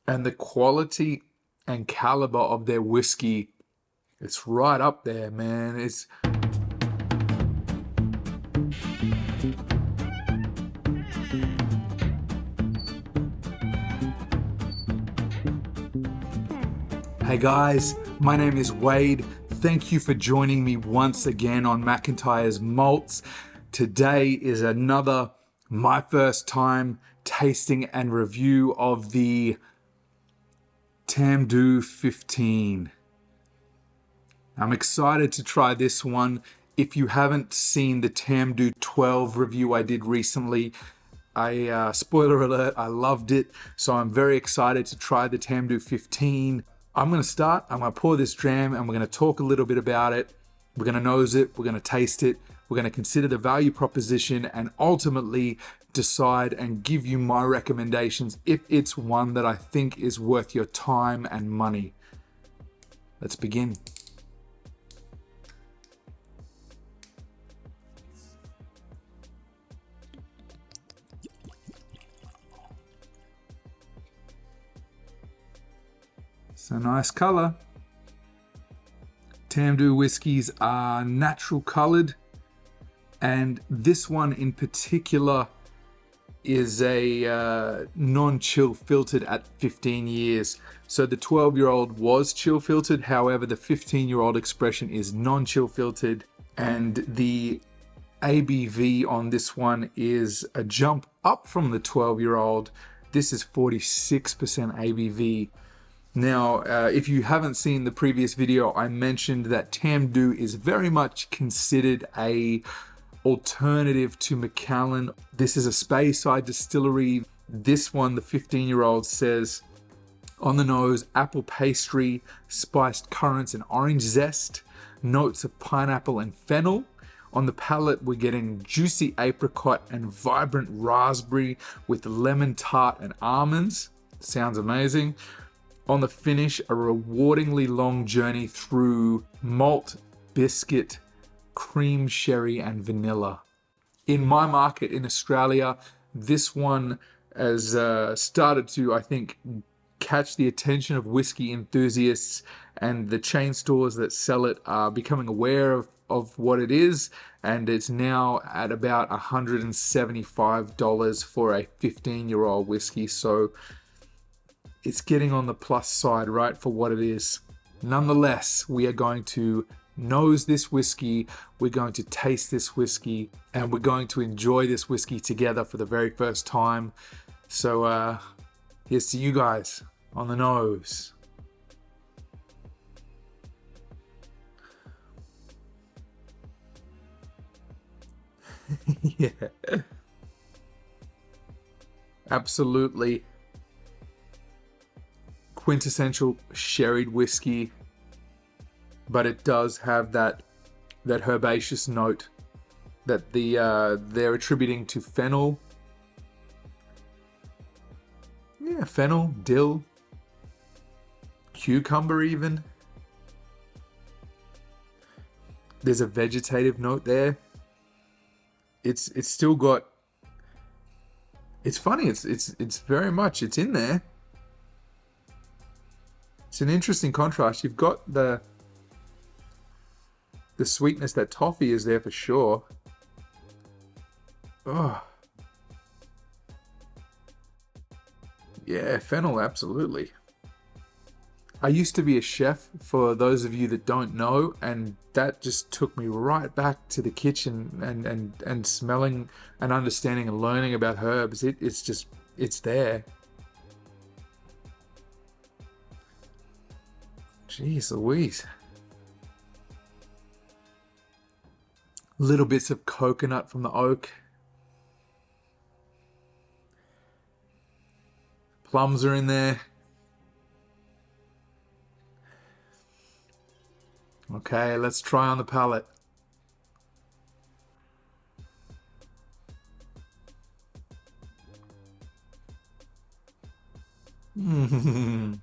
And the quality and caliber of their whiskey, it's right up there, man. It's Hey guys, my name is Wade. Thank you for joining me once again on McIntyre's Malts. Today is another my first time tasting and review of the Tamdhu 15. I'm excited to try this one. If you haven't seen the Tamdhu 12 review I did recently, spoiler alert, I loved it. So I'm very excited to try the Tamdhu 15. I'm going to pour this dram and we're going to talk a little bit about it. We're going to nose it, we're going to taste it, we're going to consider the value proposition and ultimately decide and give you my recommendations if it's one that I think is worth your time and money. Let's begin. It's a nice color. Tamdhu whiskies are natural colored, and this one in particular is a non-chill filtered at 15 years. So the 12-year-old was chill filtered, however the 15-year-old expression is non-chill filtered, and the ABV on this one is a jump up from the 12-year-old. This is 46% ABV. Now, if you haven't seen the previous video, I mentioned that Tamdhu is very much considered a alternative to Macallan. This is a Speyside distillery. This one, the 15-year-old says on the nose, apple pastry, spiced currants and orange zest, notes of pineapple and fennel. On the palate, we're getting juicy apricot and vibrant raspberry with lemon tart and almonds. Sounds amazing. On the finish, a rewardingly long journey through malt, biscuit, cream, sherry, and vanilla. In my market in Australia, this one has started to, I think, catch the attention of whiskey enthusiasts, and the chain stores that sell it are becoming aware of what it is, and it's now at about $175 for a 15-year-old whiskey. So it's getting on the plus side, right, for what it is. Nonetheless, we are going to nose this whiskey, we're going to taste this whiskey, and we're going to enjoy this whiskey together for the very first time. So here's to you guys on the nose. Yeah. Absolutely. Quintessential sherried whiskey, but it does have that herbaceous note that they're attributing to fennel. Yeah, fennel, dill, cucumber even. There's a vegetative note there. It's still got. It's funny. It's very much. It's in there. It's an interesting contrast. You've got the sweetness that toffee is there for sure. Oh. Yeah, fennel, absolutely. I used to be a chef, for those of you that don't know, and that just took me right back to the kitchen and smelling and understanding and learning about herbs. It's there. Jeez Louise. Little bits of coconut from the oak. Plums are in there. Okay, let's try on the palate. Mm.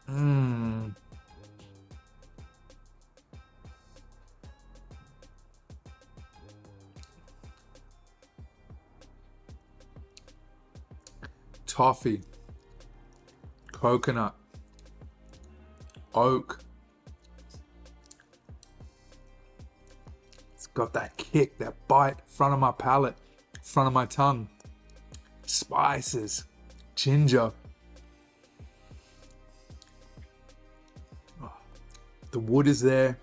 Mm. toffee, coconut, oak. It's got that kick, that bite, front of my palate, front of my tongue. Spices, ginger. Oh, the wood is there.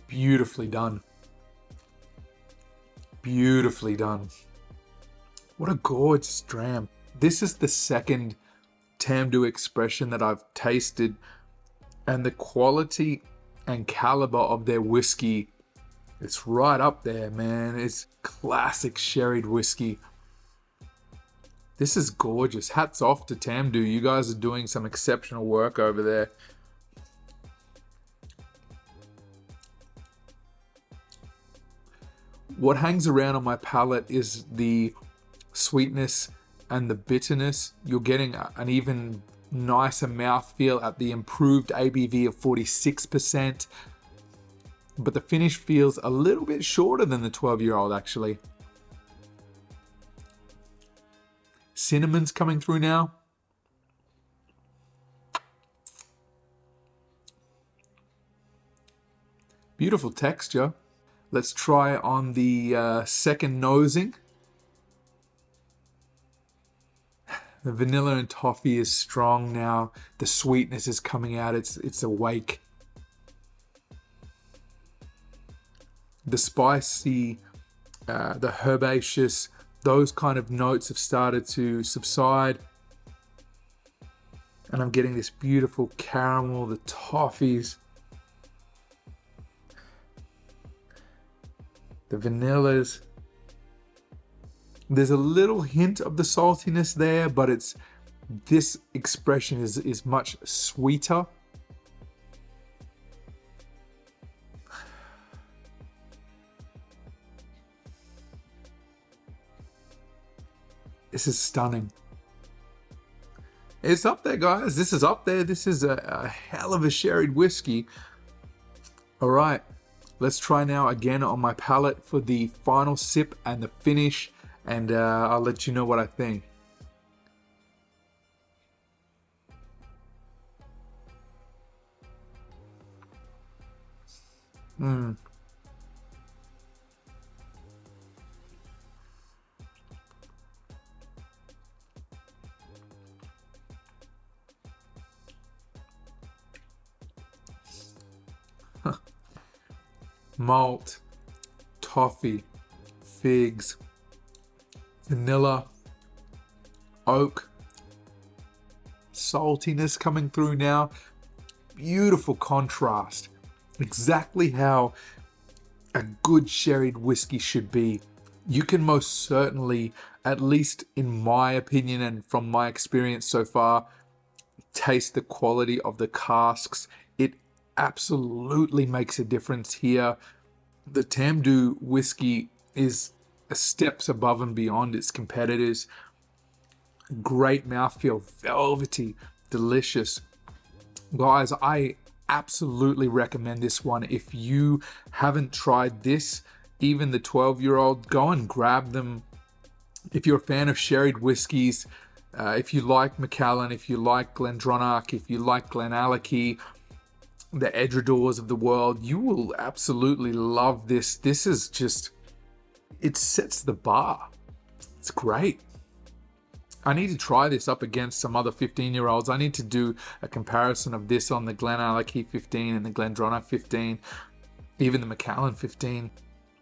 Beautifully done. Beautifully done. What a gorgeous dram. This is the second Tamdhu expression that I've tasted, and the quality and caliber of their whiskey, it's right up there, man. It's classic sherried whiskey. This is gorgeous. Hats off to Tamdhu. You guys are doing some exceptional work over there. What hangs around on my palate is the sweetness and the bitterness. You're getting an even nicer mouthfeel at the improved ABV of 46%. But the finish feels a little bit shorter than the 12-year-old actually. Cinnamon's coming through now. Beautiful texture. Let's try on the second nosing. The vanilla and toffee is strong now. The sweetness is coming out. It's awake. The spicy, the herbaceous, those kind of notes have started to subside. And I'm getting this beautiful caramel, the toffees. The vanillas. There's a little hint of the saltiness there, but this expression is much sweeter. This is stunning. It's up there, guys. This is up there. This is a hell of a sherried whiskey. All right. Let's try now again on my palate for the final sip and the finish, and I'll let you know what I think. Malt, toffee, figs, vanilla, oak, saltiness coming through now. Beautiful contrast. Exactly how a good sherried whiskey should be. You can most certainly, at least in my opinion and from my experience so far, taste the quality of the casks. It absolutely makes a difference here. The Tamdhu whiskey is steps above and beyond its competitors. Great mouthfeel, velvety, delicious. Guys, I absolutely recommend this one. If you haven't tried this, even the 12-year-old, go and grab them. If you're a fan of sherried whiskies, if you like Macallan, if you like Glendronach, if you like Glenallachie, the Edredors of the world, you will absolutely love this. This is just, it sets the bar. It's great. I need to try this up against some other 15-year-olds. I need to do a comparison of this on the Glenallachie 15 and the Glendronach 15, even the Macallan 15.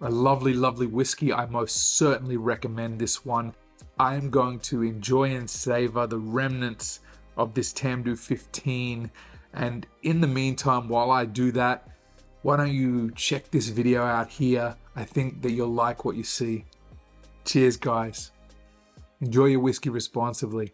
A lovely, lovely whiskey. I most certainly recommend this one. I am going to enjoy and savor the remnants of this Tamdhu 15. And in the meantime, while I do that, why don't you check this video out here? I think that you'll like what you see. Cheers, guys. Enjoy your whiskey responsibly.